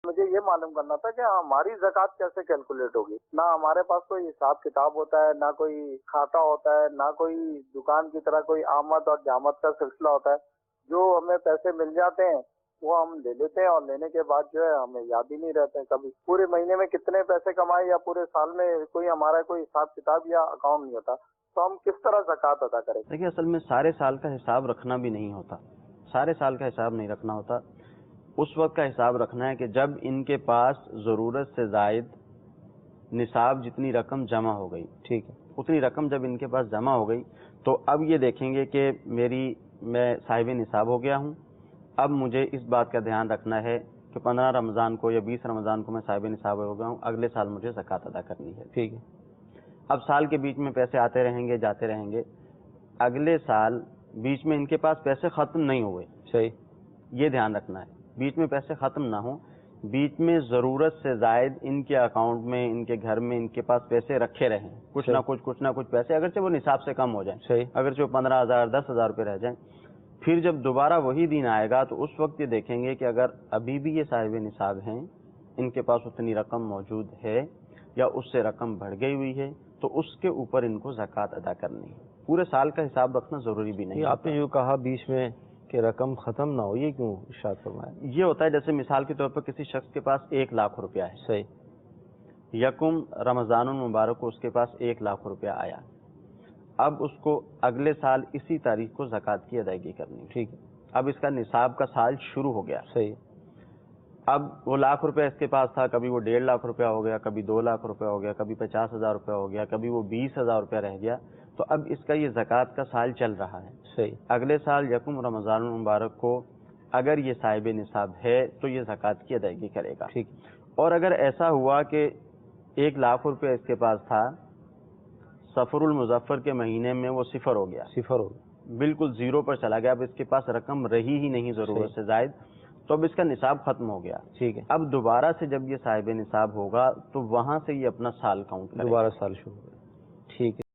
مجھے یہ معلوم کرنا تھا کہ ہماری زکوٰۃ کیسے کیلکولیٹ ہوگی؟ نہ ہمارے پاس کوئی حساب کتاب ہوتا ہے، نہ کوئی کھاتا ہوتا ہے، نہ کوئی دکان کی طرح کوئی آمد اور جامد کا سلسلہ ہوتا ہے۔ جو ہمیں پیسے مل جاتے ہیں وہ ہم لے لیتے ہیں، اور لینے کے بعد جو ہے ہمیں یاد ہی نہیں رہتے کبھی پورے مہینے میں کتنے پیسے کمائے یا پورے سال میں کوئی ہمارا کوئی حساب کتاب یا اکاؤنٹ نہیں ہوتا، تو ہم کس طرح زکوٰۃ ادا کریں؟ دیکھیے، اصل میں سارے سال کا حساب رکھنا بھی نہیں ہوتا، سارے سال کا حساب نہیں رکھنا ہوتا۔ اس وقت کا حساب رکھنا ہے کہ جب ان کے پاس ضرورت سے زائد نصاب جتنی رقم جمع ہو گئی، ٹھیک ہے، اتنی رقم جب ان کے پاس جمع ہو گئی تو اب یہ دیکھیں گے کہ میں صاحب نصاب ہو گیا ہوں، اب مجھے اس بات کا دھیان رکھنا ہے کہ 15 رمضان کو یا 20 رمضان کو میں صاحب نصاب ہو گیا ہوں، اگلے سال مجھے زکوٰۃ ادا کرنی ہے، ٹھیک ہے۔ اب سال کے بیچ میں پیسے آتے رہیں گے، جاتے رہیں گے، اگلے سال بیچ میں ان کے پاس پیسے ختم نہیں ہوئے، صحیح، یہ دھیان رکھنا ہے، بیچ میں پیسے ختم نہ ہوں، بیچ میں ضرورت سے زائد ان کے اکاؤنٹ میں، ان کے گھر میں ان کے پاس پیسے رکھے رہیں، کچھ نہ کچھ پیسے، اگرچہ وہ نصاب سے کم ہو جائیں، صحیح، اگرچہ وہ 15,000 10,000 روپے رہ جائیں، پھر جب دوبارہ وہی دن آئے گا تو اس وقت یہ دیکھیں گے کہ اگر ابھی بھی یہ صاحب نصاب ہیں، ان کے پاس اتنی رقم موجود ہے یا اس سے رقم بڑھ گئی ہوئی ہے، تو اس کے اوپر ان کو زکوٰۃ ادا کرنی ہے۔ پورے سال کا حساب رکھنا ضروری بھی نہیں۔ آپ نے جو کہا بیچ میں کہ رقم ختم نہ ہو، یہ کیوں ارشاد فرمایا؟ یہ ہوتا ہے جیسے مثال کے طور پر کسی شخص کے پاس 1 لاکھ روپیہ ہے، صحیح، یکم رمضان المبارک کو اس کے پاس 1 لاکھ روپیہ آیا، اب اس کو اگلے سال اسی تاریخ کو زکوٰۃ کی ادائیگی کرنی، ٹھیک ہے، اب اس کا نصاب کا سال شروع ہو گیا، صحیح، اب وہ لاکھ روپے اس کے پاس تھا، کبھی وہ 1.5 لاکھ روپیہ ہو گیا، کبھی 2 لاکھ روپیہ ہو گیا، کبھی 50,000 روپیہ ہو گیا، کبھی وہ 20,000 روپیہ رہ گیا، تو اب اس کا یہ زکوٰۃ کا سال چل رہا ہے، صحیح، اگلے سال یکم رمضان المبارک کو اگر یہ صاحب نصاب ہے تو یہ زکوٰۃ کی ادائیگی کرے گا، ٹھیک، اور اگر ایسا ہوا کہ 1 لاکھ روپیہ اس کے پاس تھا، سفر المظفر کے مہینے میں وہ صفر ہو گیا، بالکل زیرو پر چلا گیا، اب اس کے پاس رقم رہی ہی نہیں ضرورت سے زائد، تو اب اس کا نصاب ختم ہو گیا، ٹھیک ہے، اب دوبارہ سے جب یہ صاحب نصاب ہوگا تو وہاں سے یہ اپنا سال کاؤنٹ کرے گا، دوبارہ سال شروع، ٹھیک ہے۔